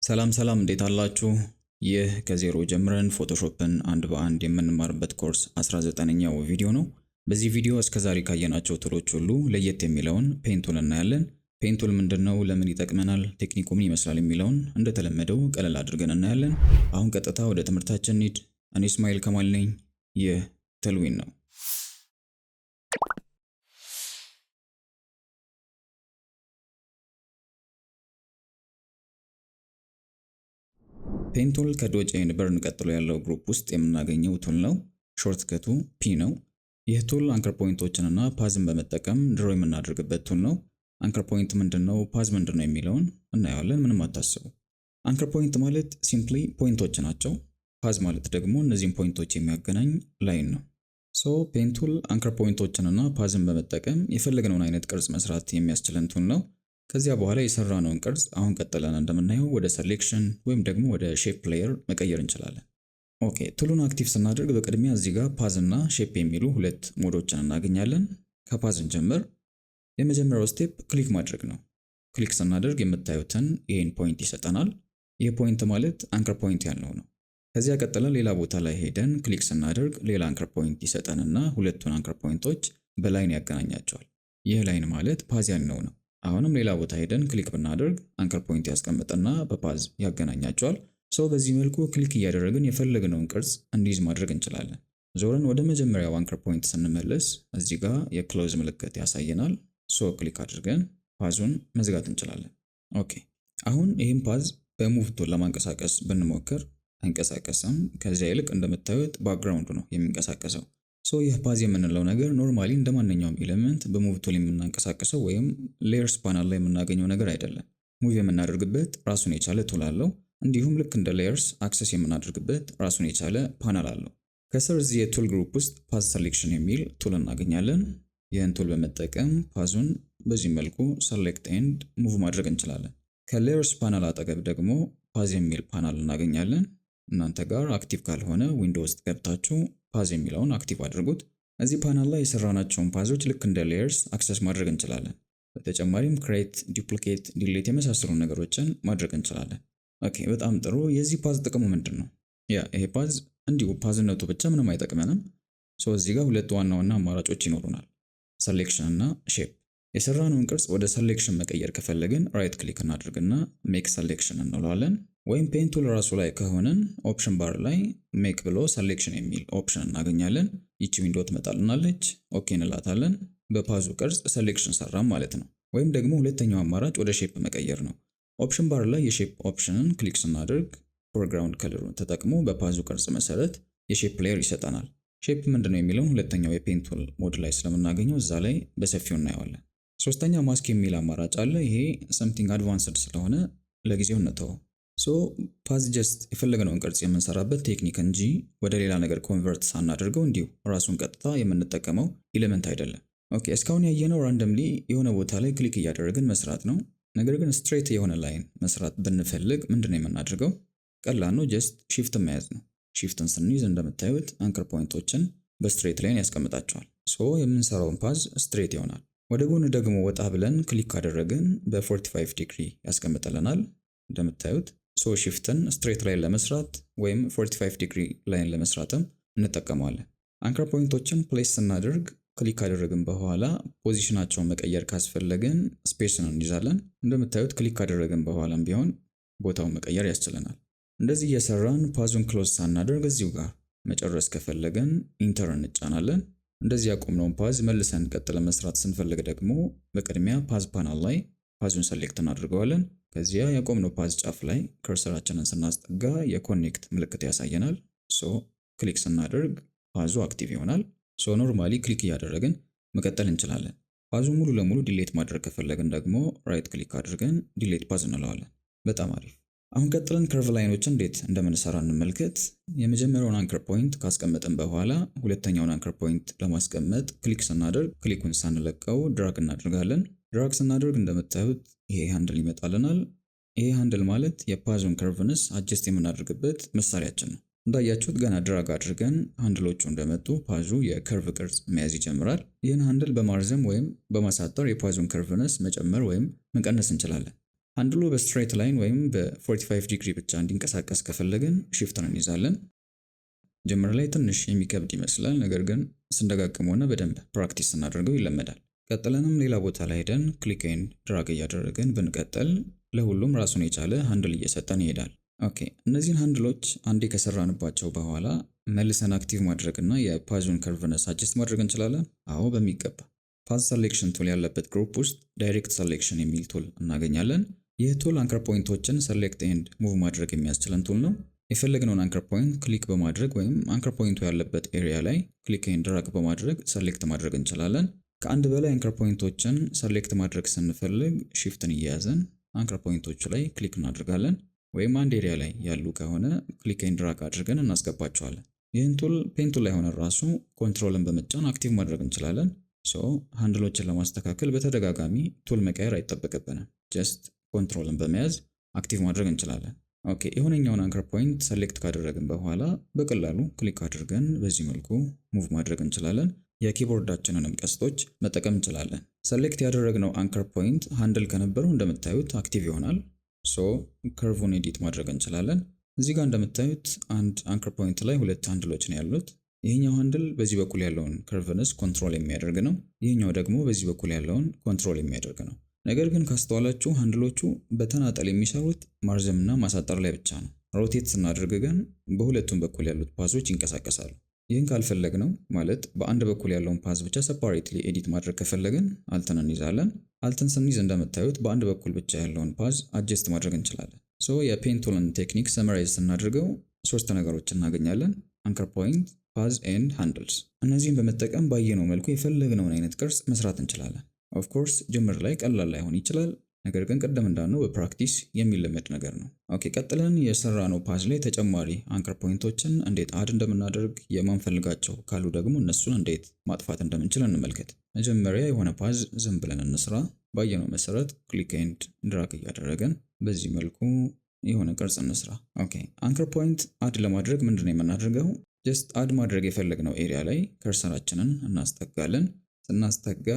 ሰላም እንዴት አላችሁ? ይህ ከዜሮ ጀምረን ፎቶሾፕን አንድ በአንድ የምንማርበት ኮርስ 19ኛው ቪዲዮ ነው። በዚህ ቪዲዮ እስከዛሬ ካየናቸው ቱሎች ሁሉ ለየት የሚለውን ፔንቱል እናያለን። ፔንቱል ምንድነው? ለምን ይጠቅመናል? ቴክኒኩ ምን ይመስላል? የሚለውን እንደተለመደው ቀለል አድርገን እናያለን። አሁን ቀጥታ ወደ ትምህርታችን እንሂድ። እኔ እስማኤል ከማል ነኝ። ይህ ተልዊን ነው። ፔንቱል ከዶጅ ኤንድ በርን ቀጥሎ ያለው ግሩፕ ውስጥ የምናገኘው ቱል ነው። ሾርትከቱ ፒ ነው። ይህ ቱል አንከር ፖይንቶችን እና ፓዝን በመጠቀም ድሮ የምናደርግበት ቱል ነው። አንከር ፖይንት ምንድነው? ፓዝ ምንድነው? የሚለውን እናየዋለን። ምንም አታስቡ። አንከር ፖይንት ማለት ሲምፕሊ ፖይንቶች ናቸው። ፓዝ ማለት ደግሞ እነዚህን ፖይንቶች የሚያገናኝ ላይን ነው። ሶ ፔንቱል አንከር ፖይንቶችን እና ፓዝን በመጠቀም የፈለግነውን አይነት ቅርጽ መስራት የሚያስችለን ቱል ነው። ከዚያ በኋላ የሰራነውን ቅርጽ አሁን ቀጥለን እንደምናየው ወደ ሰሌክሽን ወይም ደግሞ ወደ ሼፕ ፕሌየር መቀየር እንችላለን። ኦኬ ቱሉን አክቲቭ ስናደርግ በቅድሚያ እዚህ ጋር ፓዝ እና ሼፕ የሚሉ ሁለት ሞዶችን እናገኛለን። ከፓዝ እንጀምር። የመጀመሪያው ስቴፕ ክሊክ ማድረግ ነው። ክሊክ ስናደርግ የምታዩትን ይህን ፖይንት ይሰጠናል። ይህ ፖይንት ማለት አንከር ፖይንት ያልነው ነው። ከዚያ ቀጥለን ሌላ ቦታ ላይ ሄደን ክሊክ ስናደርግ ሌላ አንከር ፖይንት ይሰጠንና ሁለቱን አንከር ፖይንቶች በላይን ያገናኛቸዋል። ይህ ላይን ማለት ፓዝ ያልነው ነው። አሁንም ሌላ ቦታ ሄደን ክሊክ ብናደርግ አንከር ፖይንት ያስቀምጥና በፓዝ ያገናኛቸዋል። በዚህ መልኩ ክሊክ እያደረግን የፈለግነውን ቅርጽ እንዲይዝ ማድረግ እንችላለን። ዞረን ወደ መጀመሪያው አንከር ፖይንት ስንመለስ እዚህ ጋር የክሎዝ ምልክት ያሳየናል። ክሊክ አድርገን ፓዙን መዝጋት እንችላለን። ኦኬ አሁን ይህም ፓዝ በሙቭ ቱል ለማንቀሳቀስ ብንሞክር አይንቀሳቀስም። ከዚያ ይልቅ እንደምታዩት ባክግራውንዱ ነው የሚንቀሳቀሰው። ይህ ፓዝ የምንለው ነገር ኖርማሊ እንደማንኛውም ኤሌመንት በሙቭ ቱል የምናንቀሳቀሰው ወይም ሌየርስ ፓናል ላይ የምናገኘው ነገር አይደለም። ሙቭ የምናደርግበት ራሱን የቻለ ቱል አለው። እንዲሁም ልክ እንደ ሌየርስ አክሰስ የምናደርግበት ራሱን የቻለ ፓናል አለው። ከስር እዚህ የቱል ግሩፕ ውስጥ ፓዝ ሰሌክሽን የሚል ቱል እናገኛለን። ይህን ቱል በመጠቀም ፓዙን በዚህ መልኩ ሰሌክት ኤንድ ሙቭ ማድረግ እንችላለን። ከሌየርስ ፓናል አጠገብ ደግሞ ፓዝ የሚል ፓናል እናገኛለን። እናንተ ጋር አክቲቭ ካልሆነ ዊንዶው ውስጥ ገብታችሁ ፓዝ የሚለውን አክቲቭ አድርጉት። እዚህ ፓናል ላይ የሰራናቸውን ፓዞች ልክ እንደ ሌየርስ አክሰስ ማድረግ እንችላለን። በተጨማሪም ክሬት፣ ዱፕሊኬት፣ ዲሊት የመሳሰሉ ነገሮችን ማድረግ እንችላለን። ኦኬ በጣም ጥሩ። የዚህ ፓዝ ጥቅሙ ምንድን ነው? ይሄ ፓዝ እንዲሁ ፓዝነቱ ብቻ ምንም አይጠቅመንም። እዚህ ጋር ሁለት ዋና አማራጮች ይኖሩናል፣ ሰሌክሽን እና ሼፕ። የሰራነውን ቅርጽ ወደ ሰሌክሽን መቀየር ከፈለግን ራይት ክሊክ እናድርግና ሜክ ሰሌክሽን እንለዋለን። ወይም ፔንቱል ራሱ ላይ ከሆነን ኦፕሽን ባር ላይ ሜክ ብሎ ሰሌክሽን የሚል ኦፕሽን እናገኛለን። ይቺ ዊንዶ ትመጣልናለች። ኦኬ እንላታለን። በፓዙ ቅርጽ ሰሌክሽን ሰራም ማለት ነው። ወይም ደግሞ ሁለተኛው አማራጭ ወደ ሼፕ መቀየር ነው። ኦፕሽን ባር ላይ የሼፕ ኦፕሽንን ክሊክ ስናደርግ ፎርግራውንድ ከለሩን ተጠቅሞ በፓዙ ቅርጽ መሰረት የሼፕ ፕሌየር ይሰጠናል። ሼፕ ምንድነው የሚለውን ሁለተኛው የፔንቱል ሞድ ላይ ስለምናገኘው እዛ ላይ በሰፊው እናየዋለን። ሶስተኛ ማስክ የሚል አማራጭ አለ። ይሄ ሰምቲንግ አድቫንስድ ስለሆነ ለጊዜው እንተወው። ፓዝ ጀስት የፈለግነውን ቅርጽ የምንሰራበት ቴክኒክ እንጂ ወደ ሌላ ነገር ኮንቨርት ሳናደርገው እንዲሁ ራሱን ቀጥታ የምንጠቀመው ኤሌመንት አይደለም። ኦኬ እስካሁን ያየነው ራንደምሊ የሆነ ቦታ ላይ ክሊክ እያደረግን መስራት ነው። ነገር ግን ስትሬት የሆነ ላይን መስራት ብንፈልግ ምንድነው የምናደርገው? ቀላል ነው። ጀስት ሺፍት መያዝ ነው። ሺፍትን ስንይዝ እንደምታዩት አንከር ፖይንቶችን በስትሬት ላይን ያስቀምጣቸዋል። የምንሰራውን ፓዝ ስትሬት ይሆናል። ወደ ጎን ደግሞ ወጣ ብለን ክሊክ ካደረግን በ45 ዲግሪ ያስቀምጥልናል እንደምታዩት። ሺፍትን ስትሬት ላይን ለመስራት ወይም 45 ዲግሪ ላይን ለመስራትም እንጠቀመዋለን። አንከር ፖይንቶችን ፕሌስ ስናደርግ ክሊክ ካደረግን በኋላ ፖዚሽናቸውን መቀየር ካስፈለግን ስፔስን እንይዛለን። እንደምታዩት ክሊክ ካደረግን በኋላም ቢሆን ቦታውን መቀየር ያስችለናል። እንደዚህ እየሰራን ፓዙን ክሎዝ ሳናደርግ እዚሁ ጋር መጨረስ ከፈለግን ኢንተር እንጫናለን። እንደዚህ ያቆምነውን ፓዝ መልሰን ቀጥለን መስራት ስንፈልግ ደግሞ በቅድሚያ ፓዝ ፓናል ላይ ፓዙን ሰሌክት እናደርገዋለን። ከዚያ ያቆምነው ፓዝ ጫፍ ላይ ከርሰራችንን ስናስጠጋ የኮኔክት ምልክት ያሳየናል። ክሊክ ስናደርግ ፓዙ አክቲቭ ይሆናል። ኖርማሊ ክሊክ እያደረግን መቀጠል እንችላለን። ፓዙን ሙሉ ለሙሉ ዲሌት ማድረግ ከፈለግን ደግሞ ራይት ክሊክ አድርገን ዲሌት ፓዝ እንለዋለን። በጣም አሪፍ። አሁን ቀጥለን ከርቭ ላይኖችን እንዴት እንደምንሰራ እንመልከት። የመጀመሪያውን አንከር ፖይንት ካስቀመጥን በኋላ ሁለተኛውን አንከር ፖይንት ለማስቀመጥ ክሊክ ስናደርግ ክሊኩን ሳንለቀው ድራግ እናደርጋለን። ድራግ ስናደርግ እንደምታዩት ይሄ ሃንድል ይመጣልናል። ይሄ ሃንድል ማለት የፓዙን ከርቭንስ አጀስት የምናደርግበት መሳሪያችን ነው። እንዳያችሁት ገና ድራግ አድርገን ሃንድሎቹ እንደመጡ ፓዙ የከርቭ ቅርጽ መያዝ ይጀምራል። ይህን ሃንድል በማርዘም ወይም በማሳጠር የፓዙን ከርቭንስ መጨመር ወይም መቀነስ እንችላለን። ሃንድሉ በስትሬት ላይን ወይም በ45 ዲግሪ ብቻ እንዲንቀሳቀስ ከፈለግን ሺፍትን እንይዛለን። ጅምር ላይ ትንሽ የሚከብድ ይመስላል፣ ነገር ግን ስንደጋግመውና በደንብ ፕራክቲስ ስናደርገው ይለመዳል። ቀጥለንም ሌላ ቦታ ላይ ሄደን ክሊክ ኤንድ ድራግ እያደረግን ብንቀጥል ለሁሉም ራሱን የቻለ ሃንድል እየሰጠን ይሄዳል። ኦኬ፣ እነዚህን ሃንድሎች አንዴ ከሰራንባቸው በኋላ መልሰን አክቲቭ ማድረግና የፓዙን ከርቭነስ አጀስት ማድረግ እንችላለን። አዎ በሚገባ። ፓዝ ሰሌክሽን ቱል ያለበት ግሩፕ ውስጥ ዳይሬክት ሰሌክሽን የሚል ቱል እናገኛለን። ይህ ቱል አንከር ፖይንቶችን ሰሌክት ኤንድ ሙቭ ማድረግ የሚያስችለን ቱል ነው። የፈለግነውን አንከር ፖይንት ክሊክ በማድረግ ወይም አንከር ፖይንቱ ያለበት ኤሪያ ላይ ክሊክ ኤንድ ድራግ በማድረግ ሰሌክት ማድረግ እንችላለን። ከአንድ በላይ አንከር ፖይንቶችን ሰሌክት ማድረግ ስንፈልግ ሺፍትን እየያዘን አንከር ፖይንቶቹ ላይ ክሊክ እናደርጋለን። ወይም አንድ ኤሪያ ላይ ያሉ ከሆነ ክሊክ ኤንድ ድራግ አድርገን እናስገባቸዋለን። ይህን ቱል ፔን ቱል ላይ ሆነ ራሱ ኮንትሮልን በመጫን አክቲቭ ማድረግ እንችላለን። ሃንድሎችን ለማስተካከል በተደጋጋሚ ቱል መቀየር አይጠበቅብንም። ጀስት ኮንትሮልን በመያዝ አክቲቭ ማድረግ እንችላለን። ኦኬ፣ የሆነኛውን አንከር ፖይንት ሰሌክት ካደረግን በኋላ በቀላሉ ክሊክ አድርገን በዚህ መልኩ ሙቭ ማድረግ እንችላለን። የኪቦርዳችንንም ቀስቶች መጠቀም እንችላለን። ሰሌክት ያደረግነው አንከር ፖይንት ሃንድል ከነበረው እንደምታዩት አክቲቭ ይሆናል። ከርቭን ኤዲት ማድረግ እንችላለን። እዚህ ጋር እንደምታዩት አንድ አንከር ፖይንት ላይ ሁለት ሃንድሎች ነው ያሉት። ይህኛው ሃንድል በዚህ በኩል ያለውን ከርቭነስ ኮንትሮል የሚያደርግ ነው። ይህኛው ደግሞ በዚህ በኩል ያለውን ኮንትሮል የሚያደርግ ነው። ነገር ግን ካስተዋላችሁ ሃንድሎቹ በተናጠል የሚሰሩት ማርዘምና ማሳጠር ላይ ብቻ ነው። ሮቴት ስናደርግ ግን በሁለቱም በኩል ያሉት ፓዞች ይንቀሳቀሳሉ። ይህን ካልፈለግነው ማለት በአንድ በኩል ያለውን ፓዝ ብቻ ሰፓሬትሊ ኤዲት ማድረግ ከፈለግን አልትን እንይዛለን። አልትን ስንይዝ እንደምታዩት በአንድ በኩል ብቻ ያለውን ፓዝ አጀስት ማድረግ እንችላለን። የፔን ቱልን ቴክኒክ ሰመራይዝ ስናደርገው ሶስት ነገሮች እናገኛለን። አንከር ፖይንት፣ ፓዝ ኤንድ ሃንድልስ። እነዚህን በመጠቀም ባየነው መልኩ የፈለግነውን አይነት ቅርጽ መስራት እንችላለን። ኦፍኮርስ ጅምር ላይ ቀላል ላይሆን ይችላል፣ ነገር ግን ቀደም እንዳልነው በፕራክቲስ የሚለመድ ነገር ነው። ኦኬ፣ ቀጥለን የሰራነው ፓዝ ላይ ተጨማሪ አንከር ፖይንቶችን እንዴት አድ እንደምናደርግ፣ የማንፈልጋቸው ካሉ ደግሞ እነሱን እንዴት ማጥፋት እንደምንችል እንመልከት። መጀመሪያ የሆነ ፓዝ ዝም ብለን እንስራ። ባየነው መሰረት ክሊክ ኤንድ ድራግ እያደረገን በዚህ መልኩ የሆነ ቅርጽ እንስራ። ኦኬ፣ አንከር ፖይንት አድ ለማድረግ ምንድነው የምናደርገው? ጀስት አድ ማድረግ የፈለግነው ኤሪያ ላይ ከርሰራችንን እናስጠጋለን። ስናስጠጋ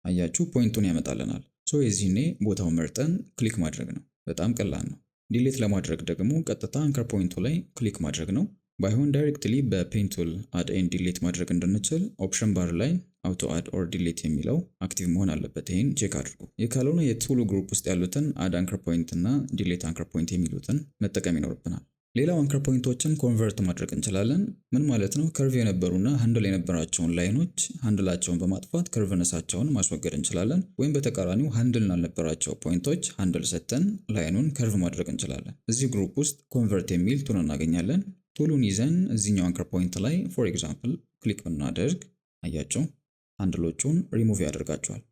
አያችሁ ፖይንቱን ያመጣልናል። የዚህኔ ቦታው መርጠን ክሊክ ማድረግ ነው። በጣም ቀላል ነው። ዲሌት ለማድረግ ደግሞ ቀጥታ አንከር ፖይንቱ ላይ ክሊክ ማድረግ ነው። ባይሆን ዳይሬክትሊ በፔን ቱል አድ ኤንድ ዲሌት ማድረግ እንድንችል ኦፕሽን ባር ላይ አውቶ አድ ኦር ዲሌት የሚለው አክቲቭ መሆን አለበት። ይህን ቼክ አድርጉ። ይህ ካልሆነ የቱሉ ግሩፕ ውስጥ ያሉትን አድ አንከር ፖይንት እና ዲሌት አንከር ፖይንት የሚሉትን መጠቀም ይኖርብናል። ሌላው አንከር ፖይንቶችን ኮንቨርት ማድረግ እንችላለን። ምን ማለት ነው? ከርቭ የነበሩና ሃንድል የነበራቸውን ላይኖች ሃንድላቸውን በማጥፋት ከርቭነሳቸውን ማስወገድ እንችላለን። ወይም በተቃራኒው ሃንድል ላልነበራቸው ፖይንቶች ሃንድል ሰጥተን ላይኑን ከርቭ ማድረግ እንችላለን። እዚህ ግሩፕ ውስጥ ኮንቨርት የሚል ቱል እናገኛለን። ቱሉን ይዘን እዚህኛው አንከር ፖይንት ላይ ፎር ኤግዛምፕል ክሊክ ብናደርግ አያቸው ሃንድሎቹን ሪሙቭ ያደርጋቸዋል።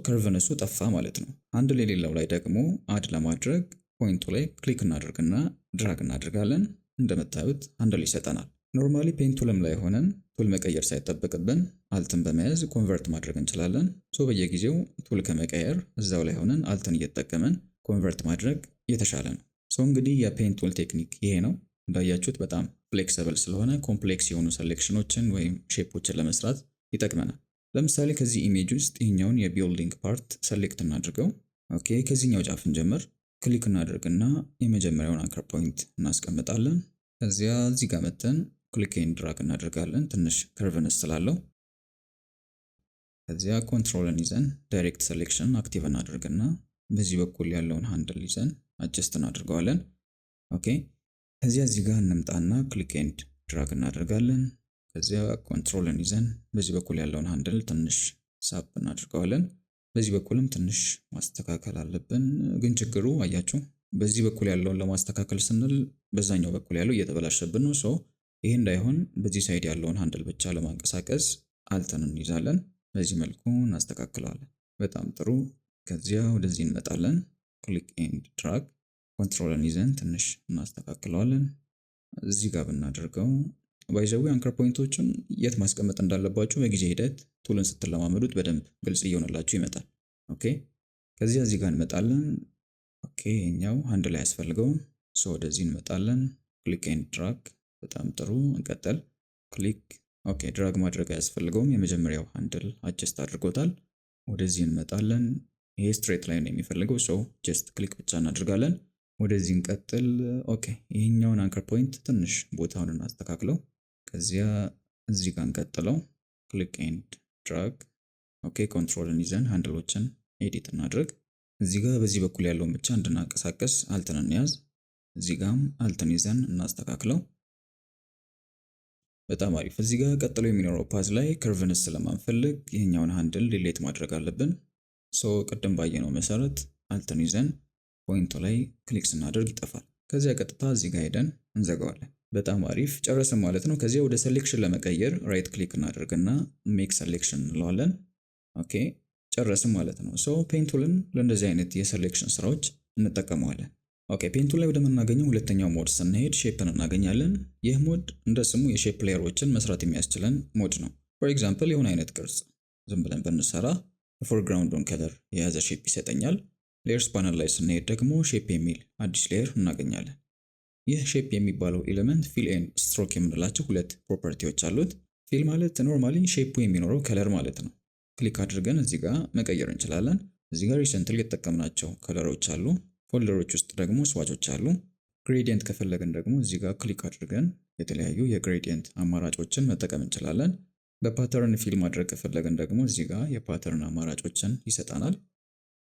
ከርቭነሱ ጠፋ ማለት ነው። ሃንድል የሌለው ላይ ደግሞ አድ ለማድረግ ፖይንቱ ላይ ክሊክ እናደርግና ድራግ እናደርጋለን። እንደምታዩት ሃንድል ይሰጠናል። ኖርማሊ ፔን ቱልም ላይ ሆነን ቱል መቀየር ሳይጠበቅብን አልትን በመያዝ ኮንቨርት ማድረግ እንችላለን። በየጊዜው ቱል ከመቀየር እዛው ላይ ሆነን አልትን እየተጠቀመን ኮንቨርት ማድረግ የተሻለ ነው። እንግዲህ የፔን ቱል ቴክኒክ ይሄ ነው። እንዳያችሁት በጣም ፍሌክሲብል ስለሆነ ኮምፕሌክስ የሆኑ ሴሌክሽኖችን ወይም ሼፖችን ለመስራት ይጠቅመናል። ለምሳሌ ከዚህ ኢሜጅ ውስጥ ይህኛውን የቢልዲንግ ፓርት ሰሌክት እናድርገው። ኦኬ፣ ከዚህኛው ጫፍ እንጀምር። ክሊክ እናደርግና የመጀመሪያውን አንከር ፖይንት እናስቀምጣለን። ከዚያ እዚህ ጋር መተን ክሊክ ኤንድ ድራግ እናደርጋለን፣ ትንሽ ከርቭነስ ስላለው። ከዚያ ኮንትሮልን ይዘን ዳይሬክት ሴሌክሽን አክቲቭ እናደርግና በዚህ በኩል ያለውን ሃንድል ይዘን አጀስት እናደርገዋለን። ኦኬ፣ ከዚያ እዚህ ጋር እንምጣና ክሊክ ኤንድ ድራግ እናደርጋለን። ከዚያ ኮንትሮልን ይዘን በዚህ በኩል ያለውን ሃንድል ትንሽ ሳብ እናደርገዋለን። በዚህ በኩልም ትንሽ ማስተካከል አለብን። ግን ችግሩ አያችሁ፣ በዚህ በኩል ያለውን ለማስተካከል ስንል በዛኛው በኩል ያለው እየተበላሸብን ነው። ይሄ እንዳይሆን በዚህ ሳይድ ያለውን ሃንድል ብቻ ለማንቀሳቀስ አልተን እንይዛለን። በዚህ መልኩ እናስተካክለዋለን። በጣም ጥሩ። ከዚያ ወደዚህ እንመጣለን። ክሊክ ኤንድ ድራግ ኮንትሮልን ይዘን ትንሽ እናስተካክለዋለን። እዚህ ጋር ብናደርገው ባይዘዊ አንከር ፖይንቶችን የት ማስቀመጥ እንዳለባችሁ በጊዜ ሂደት ቱልን ስትለማመዱት በደንብ ግልጽ እየሆነላችሁ ይመጣል። ኦኬ፣ ከዚያ እዚህ ጋር እንመጣለን። ኦኬ፣ እኛው ሃንድል ላይ ያስፈልገው ወደዚህ እንመጣለን። ክሊክ ኤንድ ድራግ። በጣም ጥሩ፣ እንቀጥል። ክሊክ። ኦኬ፣ ድራግ ማድረግ አያስፈልገውም። የመጀመሪያው ሃንድል አጀስት አድርጎታል። ወደዚህ እንመጣለን። ይሄ ስትሬት ላይን ነው የሚፈልገው። ሶ ጀስት ክሊክ ብቻ እናደርጋለን። ወደዚህ እንቀጥል። ኦኬ ይሄኛውን አንከር ፖይንት ትንሽ ቦታውን እናስተካክለው። ከዚያ እዚህ ጋር እንቀጥለው። ክሊክ ኤንድ ድራግ። ኦኬ ኮንትሮልን ይዘን ሃንድሎችን ኤዲት እናድርግ። እዚህ ጋር በዚህ በኩል ያለውን ብቻ እንድናንቀሳቀስ አልትን እንያዝ። እዚህ ጋርም አልትን ይዘን እናስተካክለው። በጣም አሪፍ። እዚህ ጋር ቀጥሎ የሚኖረው ፓዝ ላይ ከርቭንስ ስለማንፈልግ ይህኛውን ሃንድል ዲሌት ማድረግ አለብን። ሶ ቅድም ባየነው መሰረት አልትን ይዘን ፖይንቱ ላይ ክሊክ ስናደርግ ይጠፋል። ከዚያ ቀጥታ እዚህ ጋር ሄደን እንዘጋዋለን። በጣም አሪፍ ጨረስን ማለት ነው። ከዚያ ወደ ሴሌክሽን ለመቀየር ራይት ክሊክ እናደርግና ሜክ ሴሌክሽን እንለዋለን። ኦኬ ጨረስን ማለት ነው። ሶ ፔንቱልን ለእንደዚህ አይነት የሴሌክሽን ስራዎች እንጠቀመዋለን። ኦኬ ፔንቱል ላይ ወደምናገኘው ሁለተኛው ሞድ ስንሄድ ሼፕን እናገኛለን። ይህ ሞድ እንደ ስሙ የሼፕ ሌየሮችን መስራት የሚያስችለን ሞድ ነው። ፎር ኤግዛምፕል የሆነ አይነት ቅርጽ ዝም ብለን ብንሰራ ፎርግራውንዱን ከለር የያዘ ሼፕ ይሰጠኛል። ሌየርስ ፓነል ላይ ስንሄድ ደግሞ ሼፕ የሚል አዲስ ሌየር እናገኛለን። ይህ ሼፕ የሚባለው ኤሌመንት ፊል ኤንድ ስትሮክ የምንላቸው ሁለት ፕሮፐርቲዎች አሉት። ፊል ማለት ኖርማሊ ሼፑ የሚኖረው ከለር ማለት ነው። ክሊክ አድርገን እዚህ ጋር መቀየር እንችላለን። እዚህ ጋር ሪሰንትሊ የተጠቀምናቸው ከለሮች አሉ። ፎልደሮች ውስጥ ደግሞ ስዋቾች አሉ። ግሬዲየንት ከፈለግን ደግሞ እዚህ ጋር ክሊክ አድርገን የተለያዩ የግሬዲየንት አማራጮችን መጠቀም እንችላለን። በፓተርን ፊል ማድረግ ከፈለግን ደግሞ እዚህ ጋር የፓተርን አማራጮችን ይሰጣናል።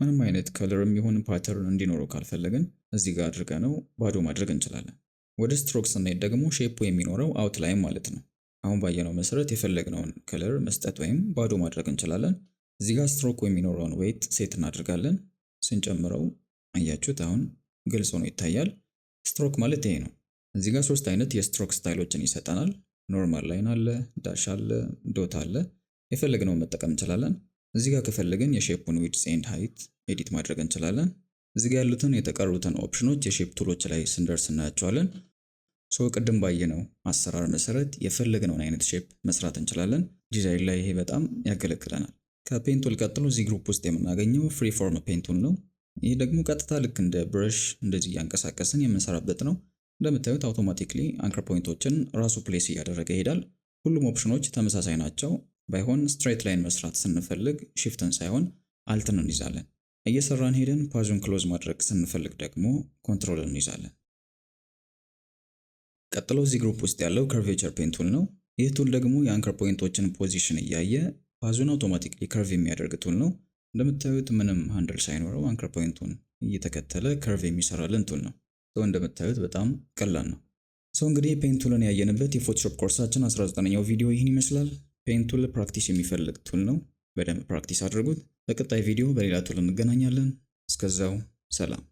ምንም አይነት ከለርም ይሁን ፓተርን እንዲኖረው ካልፈለግን እዚህ ጋር አድርገነው ባዶ ማድረግ እንችላለን። ወደ ስትሮክ ስንሄድ ደግሞ ሼፑ የሚኖረው አውትላይን ማለት ነው። አሁን ባየነው መሰረት የፈለግነውን ከለር መስጠት ወይም ባዶ ማድረግ እንችላለን። እዚህ ጋር ስትሮክ የሚኖረውን ዌይት ሴት እናደርጋለን። ስንጨምረው አያችሁት አሁን ግልጽ ሆኖ ይታያል። ስትሮክ ማለት ይሄ ነው። እዚህ ጋር ሶስት አይነት የስትሮክ ስታይሎችን ይሰጠናል። ኖርማል ላይን አለ፣ ዳሽ አለ፣ ዶት አለ። የፈለግነውን መጠቀም እንችላለን። እዚህ ጋር ከፈለግን የሼፑን ዊድዝ ኤንድ ሃይት ኤዲት ማድረግ እንችላለን። እዚህ ጋር ያሉትን የተቀሩትን ኦፕሽኖች የሼፕ ቱሎች ላይ ስንደርስ እናያቸዋለን። ሶ ቅድም ባየነው አሰራር መሰረት የፈለግነውን አይነት ሼፕ መስራት እንችላለን። ዲዛይን ላይ ይሄ በጣም ያገለግለናል። ከፔንቱል ቀጥሎ እዚህ ግሩፕ ውስጥ የምናገኘው ፍሪ ፎርም ፔንቱል ነው። ይህ ደግሞ ቀጥታ ልክ እንደ ብረሽ እንደዚህ እያንቀሳቀስን የምንሰራበት ነው። እንደምታዩት አውቶማቲክሊ አንከር ፖይንቶችን ራሱ ፕሌስ እያደረገ ይሄዳል። ሁሉም ኦፕሽኖች ተመሳሳይ ናቸው። ባይሆን ስትሬት ላይን መስራት ስንፈልግ ሺፍትን ሳይሆን አልትን እንይዛለን። እየሰራን ሄደን ፓዙን ክሎዝ ማድረግ ስንፈልግ ደግሞ ኮንትሮል እንይዛለን። ቀጥሎ እዚህ ግሩፕ ውስጥ ያለው ከርቬቸር ፔንቱል ነው። ይህ ቱል ደግሞ የአንከር ፖይንቶችን ፖዚሽን እያየ ፓዙን አውቶማቲክሊ ከርቭ የሚያደርግ ቱል ነው። እንደምታዩት ምንም ሃንድል ሳይኖረው አንከር ፖይንቱን እየተከተለ ከርቭ የሚሰራልን ቱል ነው። እንደምታዩት በጣም ቀላል ነው። እንግዲህ ፔንቱልን ያየንበት የፎቶሾፕ ኮርሳችን 19ኛው ቪዲዮ ይህን ይመስላል። ፔንቱል ፕራክቲስ የሚፈልግ ቱል ነው። በደንብ ፕራክቲስ አድርጉት። በቀጣይ ቪዲዮ በሌላ ቱል እንገናኛለን። እስከዛው ሰላም።